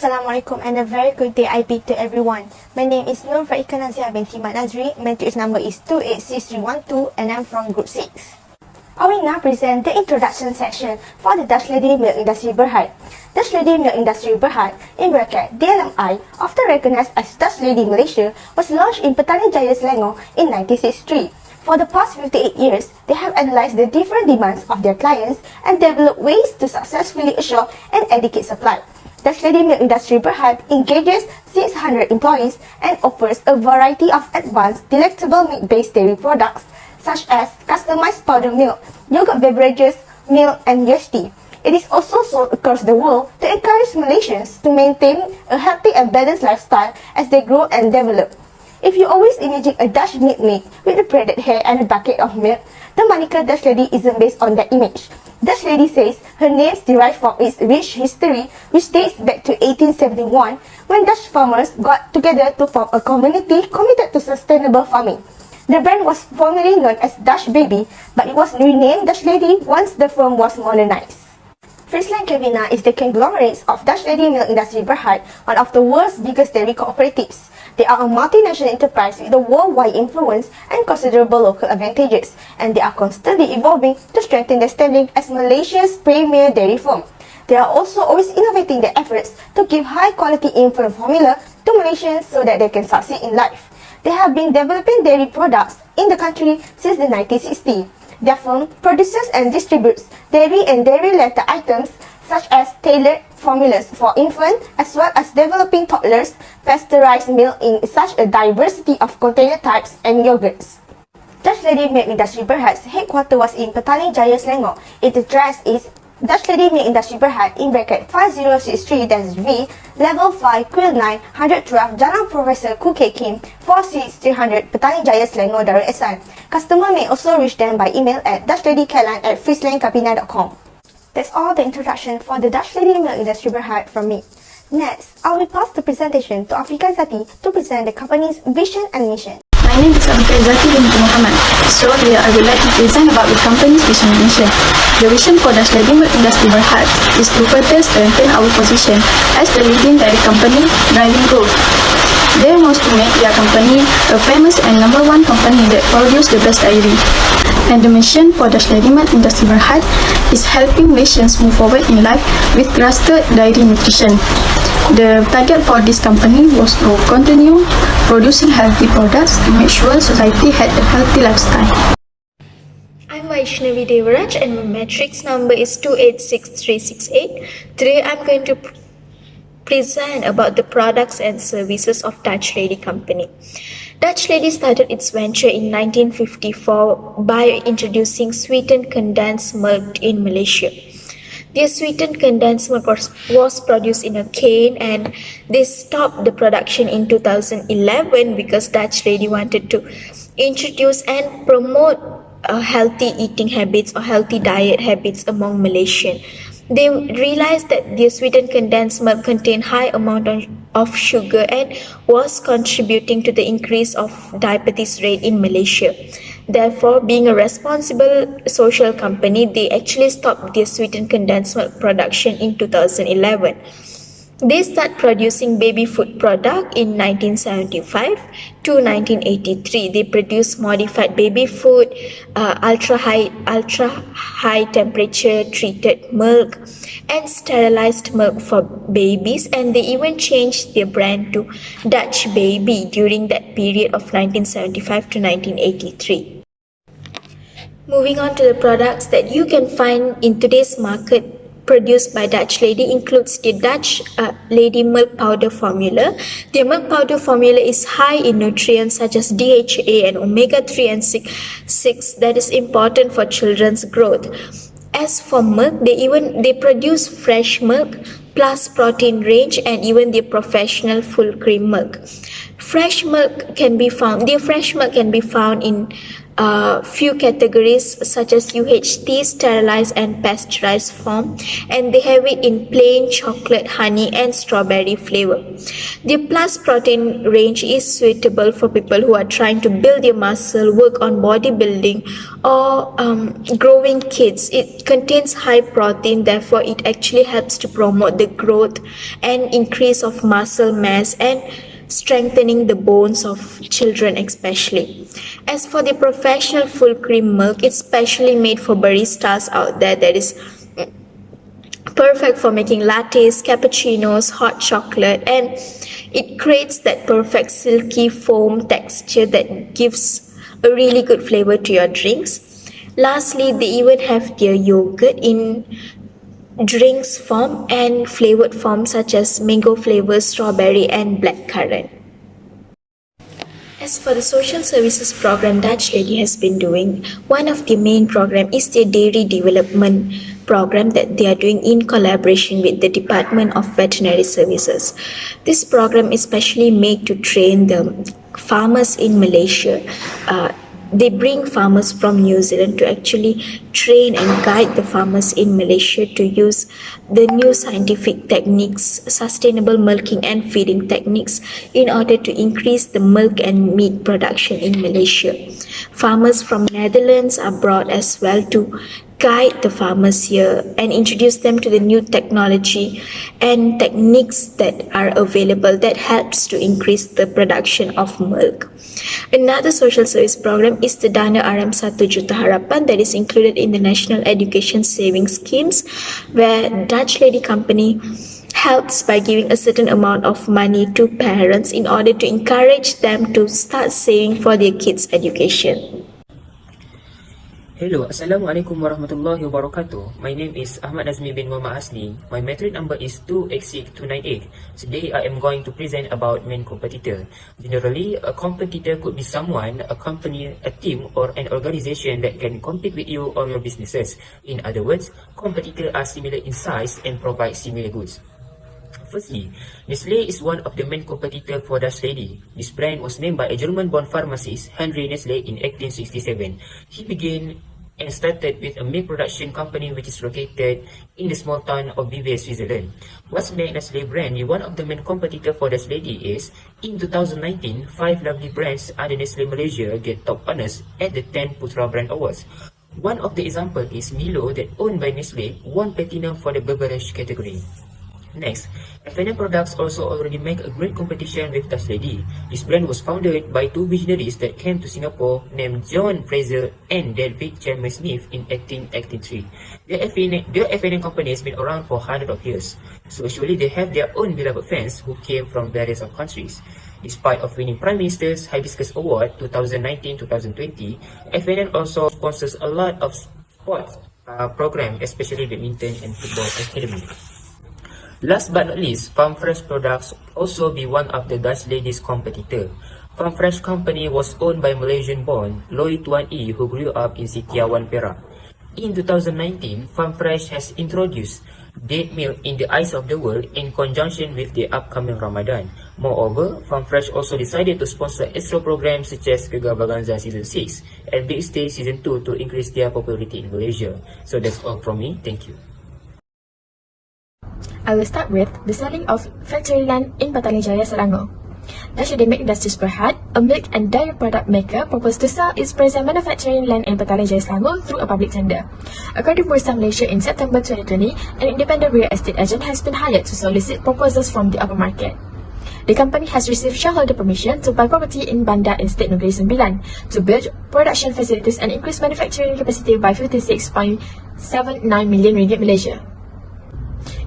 Assalamualaikum and a very good day I bid to everyone. My name is Nur Faika Nazia binti Mat Nazri. Matrix number is 286312 and I'm from Group 6. I will now present the introduction section for the Dutch Lady Milk Industry Berhad. Dutch Lady Milk Industry Berhad, in bracket DLMI, often recognized as Dutch Lady Malaysia, was launched in Petaling Jaya, Selangor in 1963. For the past 58 years, they have analyzed the different demands of their clients and developed ways to successfully assure and educate supply. Dutch Lady Milk Industry Berhad engages 600 employees and offers a variety of advanced, delectable milk-based dairy products such as customized powder milk, yogurt beverages, milk, and UHT. It is also sold across the world to encourage Malaysians to maintain a healthy and balanced lifestyle as they grow and develop. If you always imagine a Dutch milkmaid with a braided hair and a bucket of milk, the moniker Dutch Lady isn't based on that image. Dutch Lady says her name is derived from its rich history, which dates back to 1871, when Dutch farmers got together to form a community committed to sustainable farming. The brand was formerly known as Dutch Baby, but it was renamed Dutch Lady once the firm was modernized. Friesland Campina is the conglomerate of Dutch Lady Milk Industry Berhad, one of the world's biggest dairy cooperatives. They are a multinational enterprise with a worldwide influence and considerable local advantages, and they are constantly evolving to strengthen their standing as Malaysia's premier dairy firm. They are also always innovating their efforts to give high-quality infant formula to Malaysians so that they can succeed in life. They have been developing dairy products in the country since the 1960s. Their firm produces and distributes dairy and dairy-related items such as tailored formulas for infants as well as developing toddlers, pasteurized milk in such a diversity of container types and yogurts. Dutch Lady Milk Industry Berhad's headquarters was in Petaling Jaya, Selangor. Its address is Dutch Lady Milk Industry Berhad, in bracket 5063-V, Level 5, Quill 9, 112, Jalan Professor Kuke Kim, 46300, Petaling Jaya, Selangor, Darul Ehsan. Customer may also reach them by email at dutchlady@frieslandcampina.com. That's all the introduction for the Dutch Lady Milk Industry Berhad from me. Next, I will pass the presentation to Afrika Zati to present the company's vision and mission. My name is Afrika Zati binti Muhammad. So here I would like to present about the company's vision and mission. The vision for Dutch Lady Milk Industry Berhad is to further strengthen our position as the leading dairy company driving growth. They want to make their company a famous and #1 company that produces the best dairy. And the mission for Dutch Lady Milk Industry Berhad is helping Malaysians move forward in life with trusted dairy nutrition. The target for this company was to continue producing healthy products to make sure society had a healthy lifestyle. I'm Vaishnavi Devaraj and my matrix number is 286368. Today I'm going to present about the products and services of Dutch Lady Company. Dutch Lady started its venture in 1954 by introducing sweetened condensed milk in Malaysia. The sweetened condensed milk was produced in a cane, and they stopped the production in 2011 because Dutch Lady wanted to introduce and promote healthy eating habits or healthy diet habits among Malaysians. They realized that the sweetened condensed milk contained high amount of sugar and was contributing to the increase of diabetes rate in Malaysia. Therefore, being a responsible social company, they actually stopped their sweetened condensed milk production in 2011. They start producing baby food product in 1975 to 1983. They produce modified baby food, ultra high temperature treated milk, and sterilized milk for babies. And they even changed their brand to Dutch Baby during that period of 1975 to 1983. Moving on to the products that you can find in today's market produced by Dutch Lady includes the Dutch Lady Milk Powder Formula. The milk powder formula is high in nutrients such as DHA and omega-3 and 6 that is important for children's growth. As for milk, they produce fresh milk plus protein range and even the professional full cream milk. Fresh milk can be found in few categories such as UHT, sterilized and pasteurized form, and they have it in plain chocolate, honey and strawberry flavor. The plus protein range is suitable for people who are trying to build their muscle, work on bodybuilding or growing kids. It contains high protein, therefore it actually helps to promote the growth and increase of muscle mass and strengthening the bones of children especially. As for the professional full cream milk, it's specially made for baristas out there that is perfect for making lattes, cappuccinos, hot chocolate, and it creates that perfect silky foam texture that gives a really good flavor to your drinks. Lastly, they even have their yogurt in drinks form and flavored form such as mango flavor, strawberry and blackcurrant. As for the social services program Dutch Lady has been doing, one of the main program is the dairy development program that they are doing in collaboration with the Department of Veterinary Services. This program is specially made to train the farmers in Malaysia. They bring farmers from New Zealand to actually train and guide the farmers in Malaysia to use the new scientific techniques, sustainable milking and feeding techniques in order to increase the milk and meat production in Malaysia. Farmers from Netherlands are brought as well to guide the farmers here and introduce them to the new technology and techniques that are available that helps to increase the production of milk. Another social service program is the Dana RM1 Juta Harapan that is included in the National Education Savings Schemes, where Dutch Lady Company helps by giving a certain amount of money to parents in order to encourage them to start saving for their kids' education. Hello, Assalamualaikum warahmatullahi wabarakatuh. My name is Ahmad Nazmi bin Muhammad Asni. My metric number is 286-298. Today I am going to present about main competitor. Generally, a competitor could be someone, a company, a team or an organization that can compete with you or your businesses. In other words, competitors are similar in size and provide similar goods. Firstly, Nestle is one of the main competitors for Dutch Lady. This brand was named by a German-born pharmacist, Henry Nestle, in 1867. He began and started with a milk production company which is located in the small town of Bpmn, Switzerland. What's made Nestle brand one of the main competitors for Dutch Lady is, in 2019, 5 lovely brands under Nestle Malaysia get top honors at the 10 Putra Brand Awards. One of the examples is Milo that owned by Nestle won platinum for the beverage category. Next, F&N products also already make a great competition with Dutch Lady. This brand was founded by two visionaries that came to Singapore named John Fraser and David Chalmers Smith in 1883. Their F&N company has been around for hundreds of years, so surely they have their own beloved fans who came from various countries. Despite of winning Prime Minister's Hibiscus Award 2019-2020, F&N also sponsors a lot of sports programs, especially badminton and football academy. Last but not least, Farm Fresh products also be one of the Dutch Lady's competitor. Farm Fresh company was owned by Malaysian-born Loy Tuan E, who grew up in Sitiawan, Perak. In 2019, Farm Fresh has introduced date milk in the eyes of the world in conjunction with the upcoming Ramadan. Moreover, Farm Fresh also decided to sponsor extra programs such as Gegar Baganza Season 6 and Big Stay Season 2 to increase their popularity in Malaysia. So that's all from me. Thank you. I will start with the selling of factory land in Petaling Jaya, Selangor. Dutch Lady Milk Industries Berhad, a milk and dairy product maker, proposed to sell its present manufacturing land in Petaling Jaya, Selangor through a public tender. According to Bursa Malaysia in September 2020, an independent real estate agent has been hired to solicit proposals from the upper market. The company has received shareholder permission to buy property in Bandar Estate Negeri Sembilan to build production facilities and increase manufacturing capacity by 56.79 million ringgit Malaysia.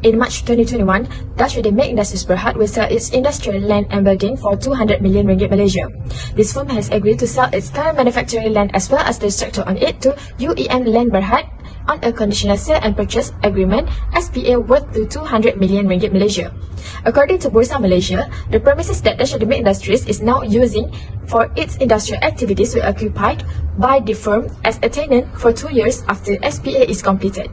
In March 2021, Dutch Lady Milk Industries Berhad will sell its industrial land and building for 200 million ringgit Malaysia. This firm has agreed to sell its current manufacturing land as well as the structure on it to UEM Land Berhad on a conditional sale and purchase agreement SPA worth to 200 million ringgit Malaysia. According to Bursa Malaysia, the premises that Dutch Lady Milk Industries is now using for its industrial activities were occupied by the firm as a tenant for 2 years after SPA is completed.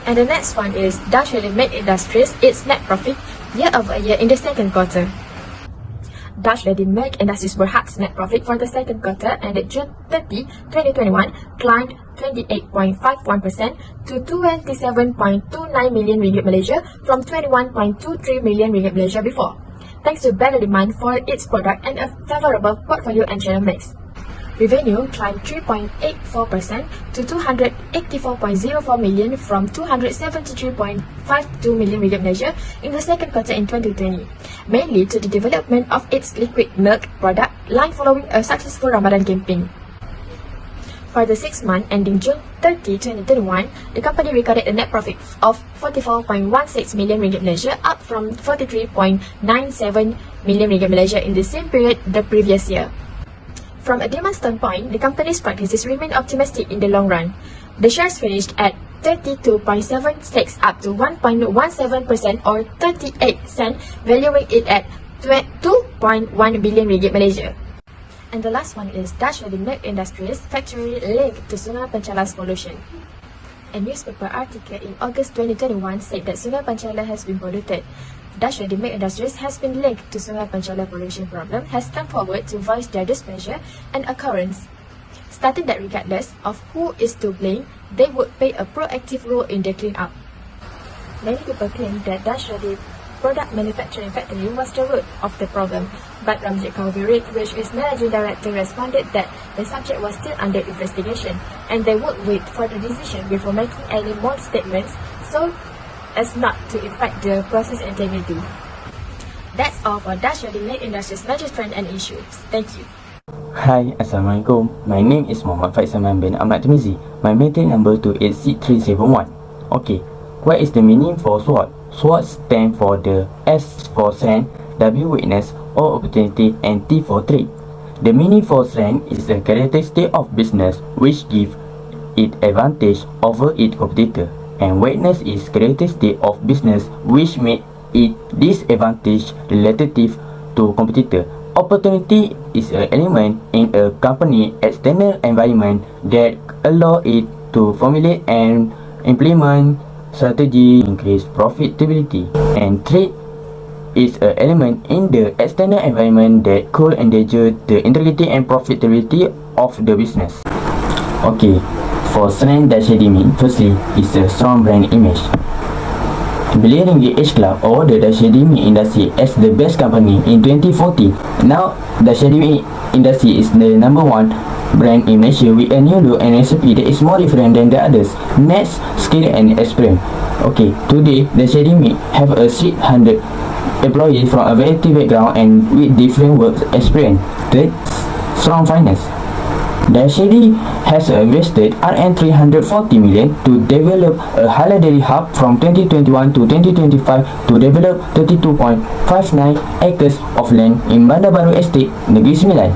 And the next one is Dutch Lady Milk Industries, its net profit year-over-year in the second quarter. Dutch Lady Milk Industries Berhad's net profit for the second quarter ended June 30, 2021 climbed 28.51% to 27.29 million ringgit Malaysia from 21.23 million ringgit Malaysia before, thanks to better demand for its product and a favorable portfolio and channel mix. Revenue climbed 3.84% to 284.04 million from 273.52 million ringgit Malaysia in the second quarter in 2020, mainly to the development of its liquid milk product line following a successful Ramadan campaign. For the 6 months ending June 30, 2021, the company recorded a net profit of 44.16 million ringgit Malaysia, up from 43.97 million ringgit Malaysia in the same period the previous year. From a demand standpoint, the company's practices remain optimistic in the long run. The shares finished at 32.76, up to 1.17% or 38 cents, valuing it at 2.1 billion ringgit Malaysia. And the last one is Dutch Lady Milk Industries factory linked to Sungai Penchal's pollution. A newspaper article in August 2021 said that Sungai Penchala has been polluted. Dutch Lady Milk Industries has been linked to Sungai Penchala pollution problem has come forward to voice their displeasure and occurrence, stating that regardless of who is to blame, they would play a proactive role in the clean-up. Many people claim that Dutch Lady product manufacturing factory was the root of the problem, but Ramjit Kavirit, which is managing director, responded that the subject was still under investigation and they would wait for the decision before making any more statements so as not to affect the process integrity. That's all for Dutch Lady Milk Industries major trend and issues. Thank you. Hi, Assalamualaikum. My name is Muhammad Faisaman bin Ahmad Timizi. My matric number 286371. Okay, what is the meaning for SWOT? SWOT stand for the S for strength, W witness or opportunity, and T for trade. The meaning for strength is a characteristic of business which give it advantage over its competitor, and weakness is characteristic of business which make it disadvantage relative to competitor. Opportunity is an element in a company external environment that allow it to formulate and implement strategy, increase profitability, and trade is an element in the external environment that could endanger the integrity and profitability of the business. Okay, for strength Dutch Lady Milk, firstly, is a strong brand image. Believing the Age Club awarded Dutch Lady Milk Industry as the best company in 2014. Now, Dutch Lady Milk Industry is the number one brand in Malaysia with a new look and recipe that is more different than the others. Next, skill and experience. Okay, today Dutch Lady Milk have a 600 employees from a variety background and with different work experience. Third, strong finance. Dutch Lady has invested RM340 million to develop a halal dairy hub from 2021 to 2025 to develop 32.59 acres of land in Bandar Baru Estate, Negeri Sembilan.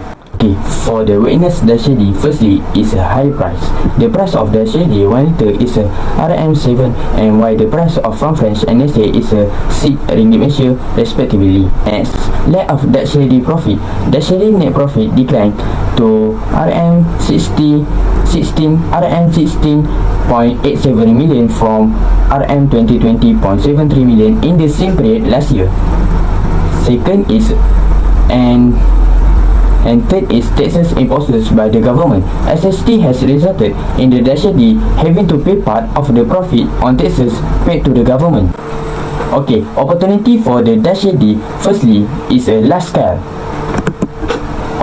Okay, for the weakness Dutch Lady, firstly is a high price. The price of Dutch Lady 1 liter is a RM7, and while the price of Farm Fresh and Nestle is a 6 ringgit Malaysia respectively. Next, lack of Dutch Lady profit. Dutch Lady net profit declined to RM16.87 million from RM20.73 million in the same period last year. Second is and third is taxes imposed by the government. SST has resulted in the Dutch Lady having to pay part of the profit on taxes paid to the government. Okay, opportunity for the Dutch Lady, firstly, is a large scale.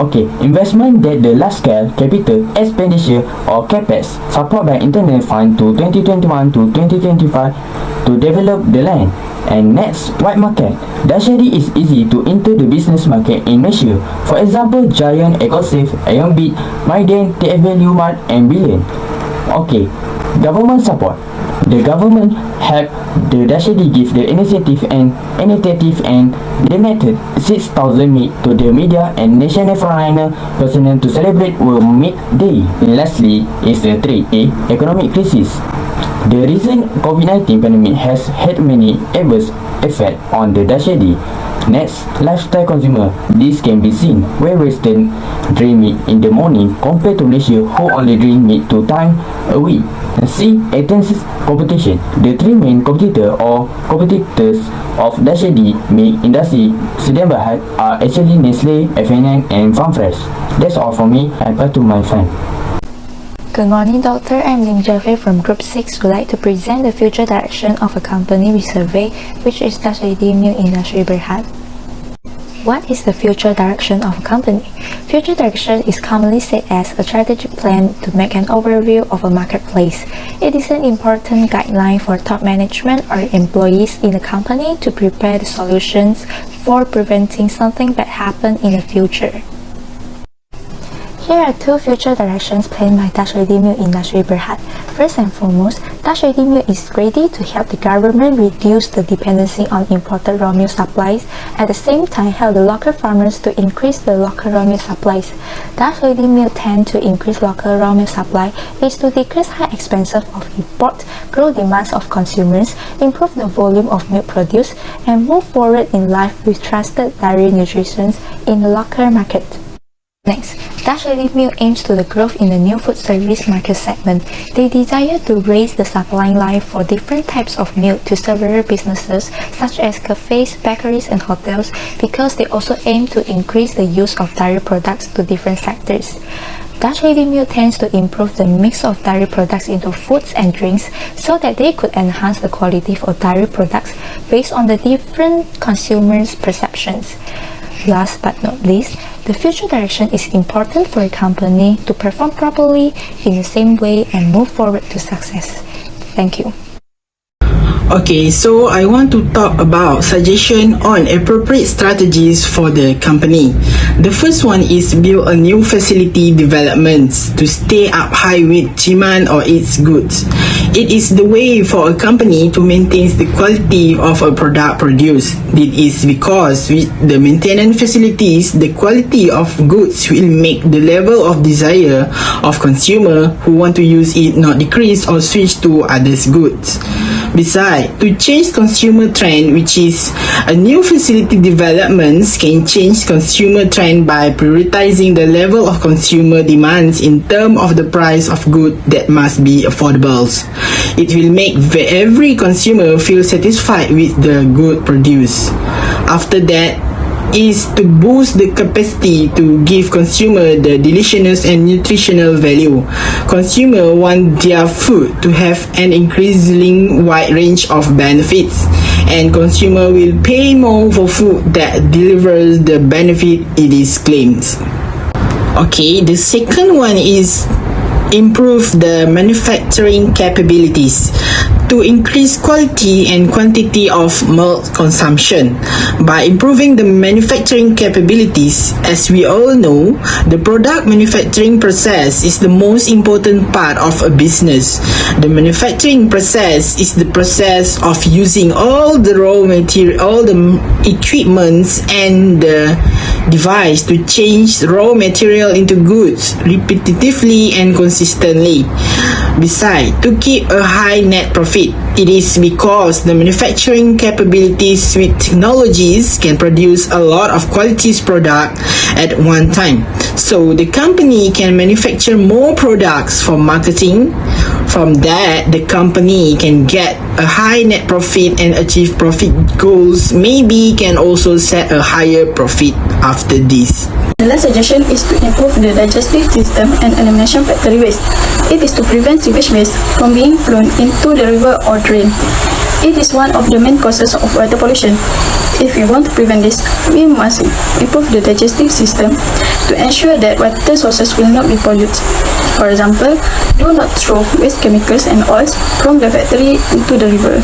Okay, investment that the large scale capital expenditure or CAPEX support by internal fund to 2021 to 2025 to develop the land. And next, white market. Dutch Lady is easy to enter the business market in Malaysia. For example, Giant, EcoSafe, Aeonbit, Myden, TFValue Mart, and Billion. Okay, government support. The government helped the Dutch Lady give the initiative and donated 6,000 meat to the media and national frontliner personnel to celebrate World Meat Day. And lastly is the trade economic crisis. The recent COVID-19 pandemic has had many adverse effects on the Dutch Lady. Next, lifestyle consumer. This can be seen where Western drink meat in the morning compared to Malaysia who only drink meat 2 times a week. C. Intense competition. The three main competitors of Dashadi milk industry Sdn Bhd are actually Nestle, Bpmn and Farmfresh. That's all from me. I pass to my friend. Good morning, Doctor. I'm Lim Jeffrey from Group 6. Would like to present the future direction of a company we survey, which is Dashadi Milk Industry Berhad. What is the future direction of a company? Future direction is commonly said as a strategic plan to make an overview of a marketplace. It is an important guideline for top management or employees in a company to prepare the solutions for preventing something bad happen in the future. Here are two future directions planned by Dashadi Milk Industry Berhad. First and foremost, Dashadi Milk is ready to help the government reduce the dependency on imported raw milk supplies, at the same time help the local farmers to increase the local raw milk supplies. Dashadi Milk tend to increase local raw milk supply is to decrease high expenses of import, grow demands of consumers, improve the volume of milk produced, and move forward in life with trusted dairy nutrition in the local market. Next, Dashadi Milk aims to the growth in the new food service market segment. They desire to raise the supply line for different types of milk to several businesses such as cafes, bakeries and hotels, because they also aim to increase the use of dairy products to different sectors. Dashadi Milk tends to improve the mix of dairy products into foods and drinks so that they could enhance the quality of dairy products based on the different consumers' perceptions. Last but not least, the future direction is important for a company to perform properly in the same way and move forward to success. Thank you. Okay, so I want to talk about suggestion on appropriate strategies for the company. The first one is build a new facility developments to stay up high with demand or its goods. It is the way for a company to maintain the quality of a product produced. This is because with the maintenance facilities, the quality of goods will make the level of desire of consumer who want to use it not decrease or switch to others goods. Besides, to change consumer trend, which is a new facility developments can change consumer trend by prioritizing the level of consumer demands in terms of the price of good that must be affordable. It will make every consumer feel satisfied with the good produced. After that is to boost the capacity to give consumer the deliciousness and nutritional value. Consumer want their food to have an increasingly wide range of benefits, and consumer will pay more for food that delivers the benefit it is claims. Okay, the second one is improve the manufacturing capabilities to increase quality and quantity of milk consumption. By improving the manufacturing capabilities, as we all know, the product manufacturing process is the most important part of a business. The manufacturing process is the process of using all the raw material, all the equipments and the device to change raw material into goods repetitively and consistently. Besides, to keep a high net profit, it is because the manufacturing capabilities with technologies can produce a lot of quality product at one time. So the company can manufacture more products for marketing. From that, the company can get a high net profit and achieve profit goals. Maybe can also set a higher profit after this. The last suggestion is to improve the digestive system and elimination factory waste. It is to prevent sewage waste from being flown into the river or drain. It is one of the main causes of water pollution. If we want to prevent this, we must improve the digestive system to ensure that water sources will not be polluted. For example, do not throw waste chemicals and oils from the factory into the river.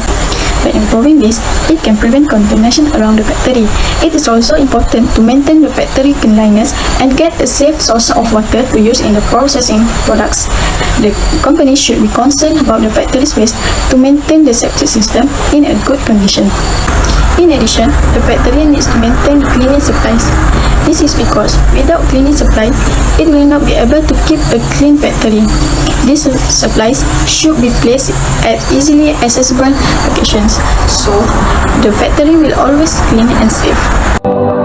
By improving this, it can prevent contamination around the factory. It is also important to maintain the factory cleanliness and get a safe source of water to use in the processing products. The company should be concerned about the factory's waste to maintain the septic system in a good condition. In addition, the factory needs to maintain cleaning supplies. This is because without cleaning supply, it will not be able to keep a clean factory. These supplies should be placed at easily accessible locations, so the factory will always clean and safe.